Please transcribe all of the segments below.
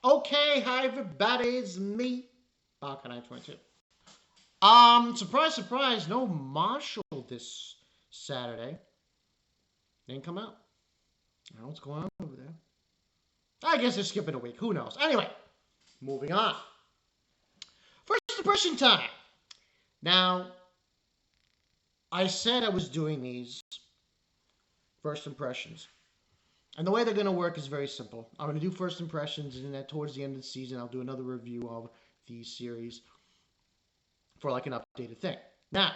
Okay, hi everybody, it's me, Balkan922. Surprise, surprise, no Marshall this Saturday. Didn't come out. I don't know what's going on over there. I guess they're skipping a week, who knows. Anyway, moving on. First impression time. Now, I said I was doing these first impressions. And the way they're going to work is very simple. I'm going to do first impressions, and then towards the end of the season, I'll do another review of the series for like an updated thing. Now,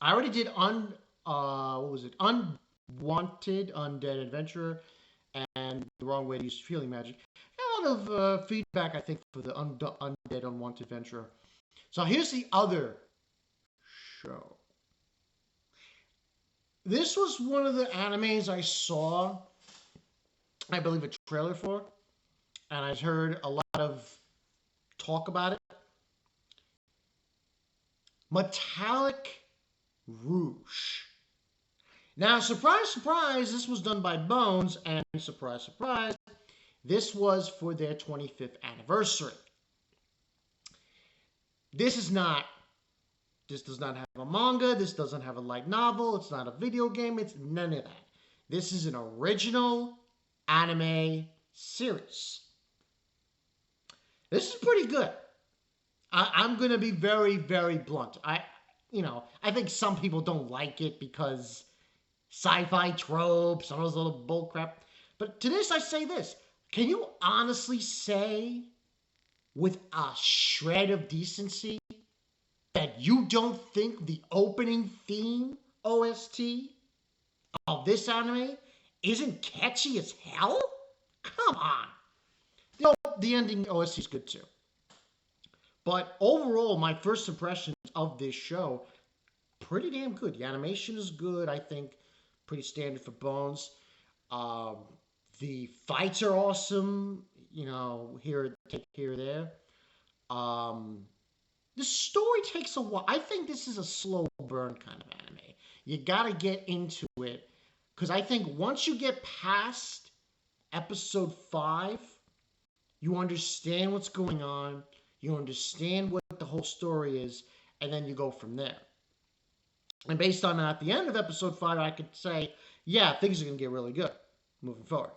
I already did Unwanted Undead Adventurer and The Wrong Way to Use Feeling Magic. A lot of feedback, I think, for the Undead Unwanted Adventurer. So here's the other show. This was one of the animes I saw, I believe, a trailer for, and I heard a lot of talk about it. Metallic Rouge. Now, surprise, surprise, this was done by Bones, and surprise, surprise, this was for their 25th anniversary. This does not have a manga, this doesn't have a light novel, it's not a video game, it's none of that. This is an original anime series. This is pretty good. I'm going to be very, very blunt. I think some people don't like it because sci-fi tropes, all those little bullcrap. But to this, I say this. Can you honestly say, with a shred of decency, that you don't think the opening theme OST of this anime isn't catchy as hell? Come on. The ending OST is good too. But overall, my first impressions of this show, pretty damn good. The animation is good, I think. Pretty standard for Bones. The fights are awesome. Here or there. The story takes a while. I think this is a slow burn kind of anime. You gotta get into it. Because I think once you get past episode 5, you understand what's going on. You understand what the whole story is. And then you go from there. And based on that, at the end of episode 5, I could say, yeah, things are going to get really good moving forward.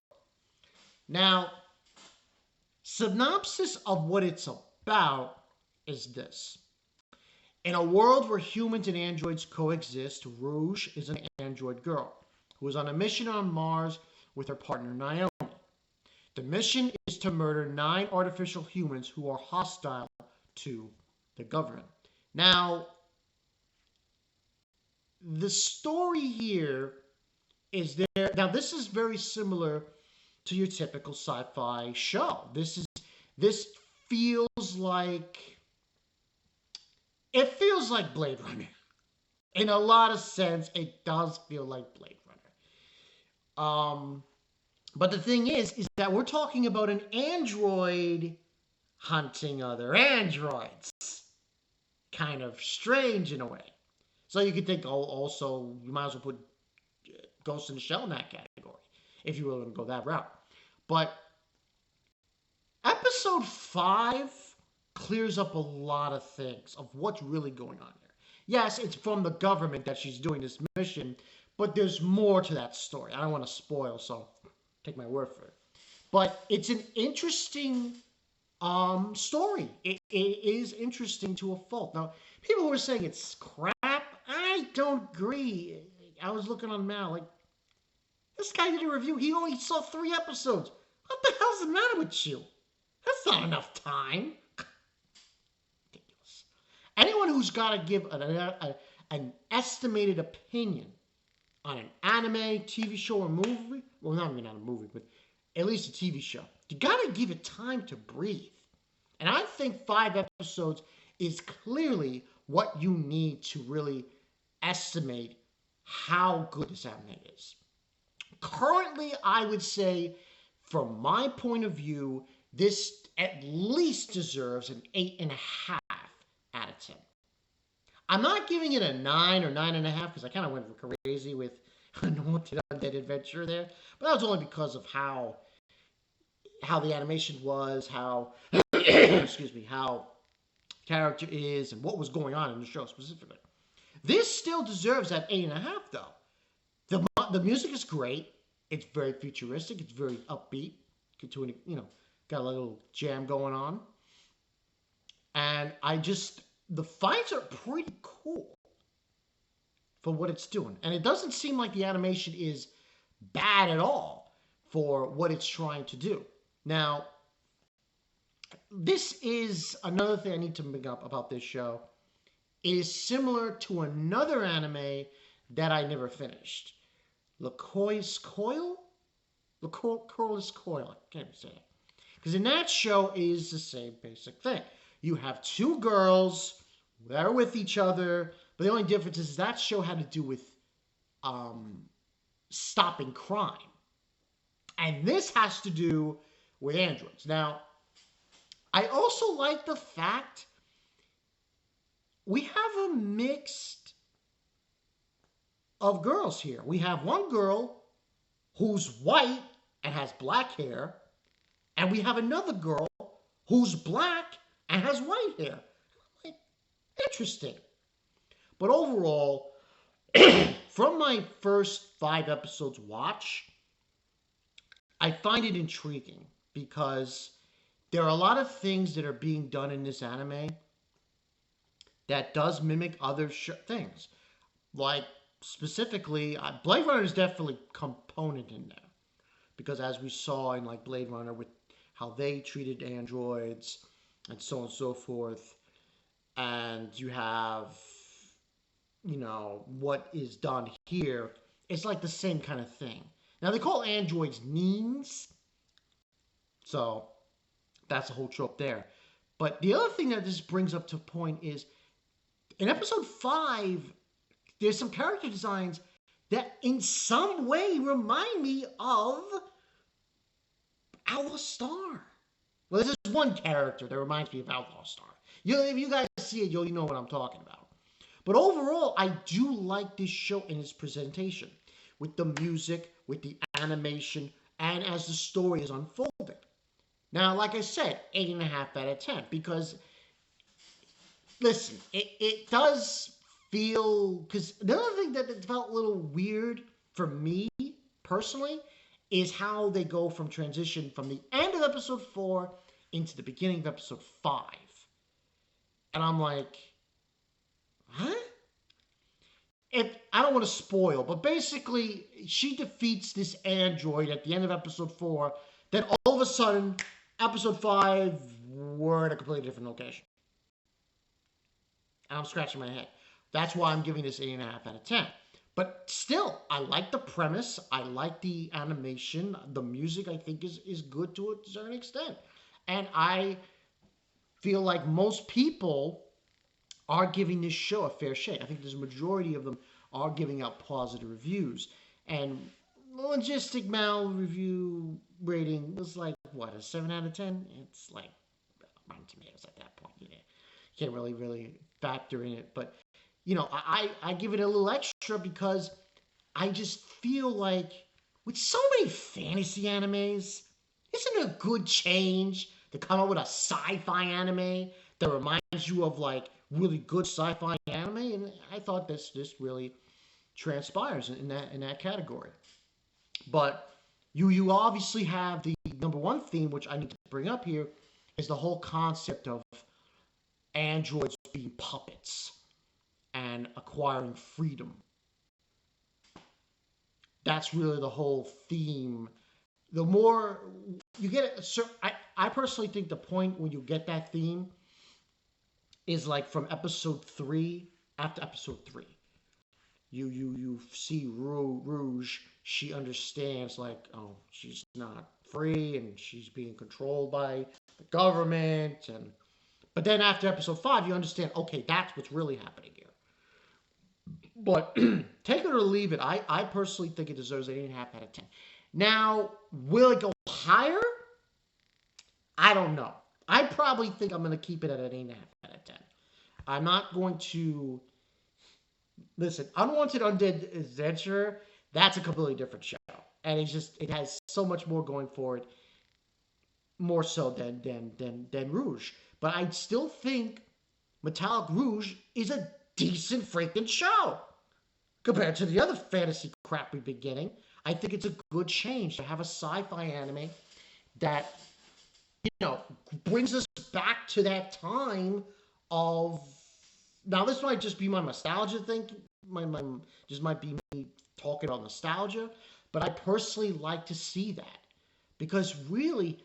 Now, synopsis of what it's about is this. In a world where humans and androids coexist, Rouge is an android girl who is on a mission on Mars with her partner Naomi. The mission is to murder 9 artificial humans who are hostile to the government. Now, the story here is there. Now, this is very similar to your typical sci-fi show. This feels like Blade Runner. In a lot of sense, it does feel like Blade Runner. But the thing is that we're talking about an android hunting other androids. Kind of strange in a way. So you could think, also, you might as well put Ghost in the Shell in that category, if you were going to go that route. But episode 5 clears up a lot of things of what's really going on here. Yes, it's from the government that she's doing this mission, but there's more to that story. I don't want to spoil, so take my word for it. But it's an interesting story. It is interesting to a fault. Now, people who are saying it's crap, I don't agree. I was looking on Mal, like, this guy did a review. He only saw 3 episodes. What the hell's the matter with you? That's not enough time. Ridiculous. Anyone who's got to give an estimated opinion on an anime, TV show, or movie, well, not even on a movie, but at least a TV show, you got to give it time to breathe. And I think 5 episodes is clearly what you need to really estimate how good this anime is. Currently, I would say, from my point of view, this at least deserves an 8.5 out of 10. I'm not giving it a 9 or 9.5 because I kind of went crazy with Unwanted Undead Adventure there. But that was only because of how how the animation was, how excuse me, how character is, and what was going on in the show specifically. This still deserves that 8.5 though. The music is great. It's very futuristic. It's very upbeat. Got a little jam going on, and the fights are pretty cool for what it's doing, and it doesn't seem like the animation is bad at all for what it's trying to do. Now, this is another thing I need to bring up about this show. It is similar to another anime that I never finished. LaCoy's Coil? LaCoy's Coil. I can't even say it. Because in that show is the same basic thing. You have two girls that are with each other, but the only difference is that show had to do with stopping crime. And this has to do with androids. Now, I also like the fact we have a mixed of girls here. We have one girl who's white and has black hair, and we have another girl who's black and has white hair. Like, interesting. But overall, from my first 5 episodes watch, I find it intriguing because there are a lot of things that are being done in this anime that does mimic other things. Like, specifically, Blade Runner is definitely a component in there. Because as we saw in like Blade Runner with how they treated androids and so on and so forth. And you have, what is done here. It's like the same kind of thing. Now, they call androids neens. So, that's a whole trope there. But the other thing that this brings up to point is, in episode 5, there's some character designs that in some way remind me of Outlaw Star. Well, there's just one character that reminds me of Outlaw Star. If you guys see it, you'll know what I'm talking about. But overall, I do like this show in its presentation. With the music, with the animation, and as the story is unfolding. Now, like I said, 8.5 out of 10. Because, listen, it does feel... Because the other thing that felt a little weird for me, personally, is how they go from transition from the end of episode 4 into the beginning of episode 5. And I'm like, huh? I don't want to spoil, but basically, she defeats this android at the end of episode 4. Then all of a sudden, episode 5, we're in a completely different location. And I'm scratching my head. That's why I'm giving this 8.5 out of 10. But still, I like the premise. I like the animation. The music, I think, is good to a certain extent. And I feel like most people are giving this show a fair shake. I think there's a majority of them are giving out positive reviews. And Logistic Mal review rating was like, what, a 7 out of 10? It's like Rotten Tomatoes at that point. You can't really factor in it. But, I give it a little extra because I just feel like with so many fantasy animes, isn't it a good change to come up with a sci-fi anime that reminds you of like really good sci-fi anime? And I thought this really transpires in that category. But you obviously have the number one theme, which I need to bring up here, is the whole concept of androids being puppets and acquiring freedom. That's really the whole theme. The more you get it, I personally think the point when you get that theme is like from episode 3, after episode 3. You see Rouge, she understands like, oh, she's not free and she's being controlled by the government. But then after episode 5, you understand, okay, that's what's really happening here. But take it or leave it, I personally think it deserves an 8.5 out of 10. Now, will it go higher? I don't know. I probably think I'm going to keep it at an 8.5 out of 10. I'm not going to... Listen, Unwanted Undead Adventure, that's a completely different show. And it has so much more going for it. more so than Rouge. But I still think Metallic Rouge is a decent freaking show compared to the other fantasy crap we've been getting. I think it's a good change to have a sci-fi anime that brings us back to that time of. Now this might just be my nostalgia thing. My just might be me talking about nostalgia, but I personally like to see that because really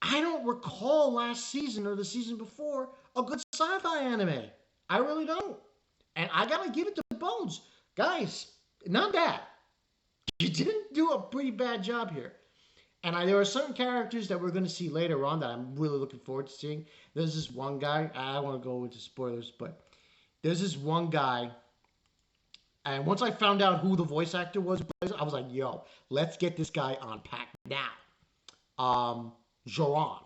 I don't recall last season or the season before a good sci-fi anime. I really don't. And I gotta give it to Bones. Guys, not bad. You didn't do a pretty bad job here. And there are certain characters that we're going to see later on that I'm really looking forward to seeing. There's this one guy. I don't want to go into spoilers, but there's this one guy. And once I found out who the voice actor was, I was like, yo, let's get this guy on pack now. Joran.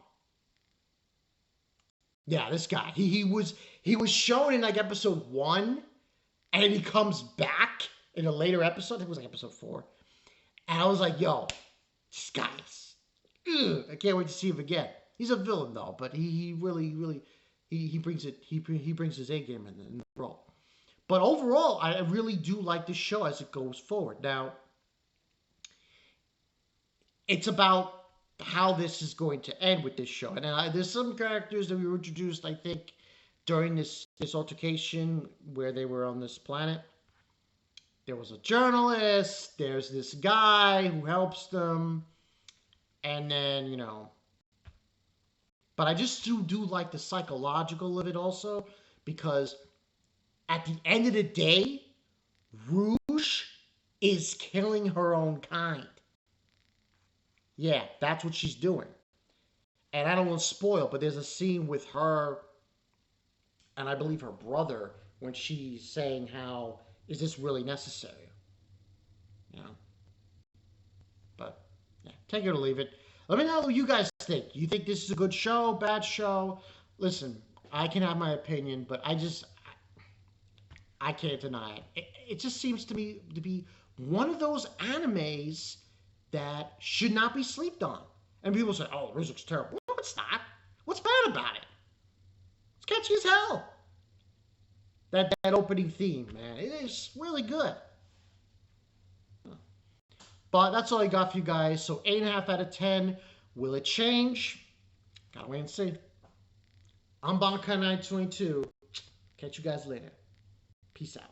Yeah, this guy. He was shown in like episode 1, and he comes back in a later episode. I think it was like episode 4. And I was like, yo, this guy's. I can't wait to see him again. He's a villain though, but he really he brings it. He brings his A game in the role. But overall, I really do like this show as it goes forward. Now, it's about how this is going to end with this show. And there's some characters that we were introduced, I think, during this altercation where they were on this planet. There was a journalist. There's this guy who helps them. And then, but I just do like the psychological of it also, because at the end of the day, Rouge is killing her own kind. Yeah, that's what she's doing. And I don't want to spoil, but there's a scene with her and I believe her brother when she's saying how, is this really necessary? You know? But, yeah, take it or leave it. Let me know what you guys think. You think this is a good show, bad show? Listen, I can have my opinion, but I can't deny it. It just seems to me to be one of those animes that should not be slept on. And people say, oh, the music's terrible. No, it's not. What's bad about it? It's catchy as hell. That opening theme, man, it is really good. But that's all I got for you guys. So 8.5 out of 10. Will it change? Gotta wait and see. I'm Bonkai 922. Catch you guys later. Peace out.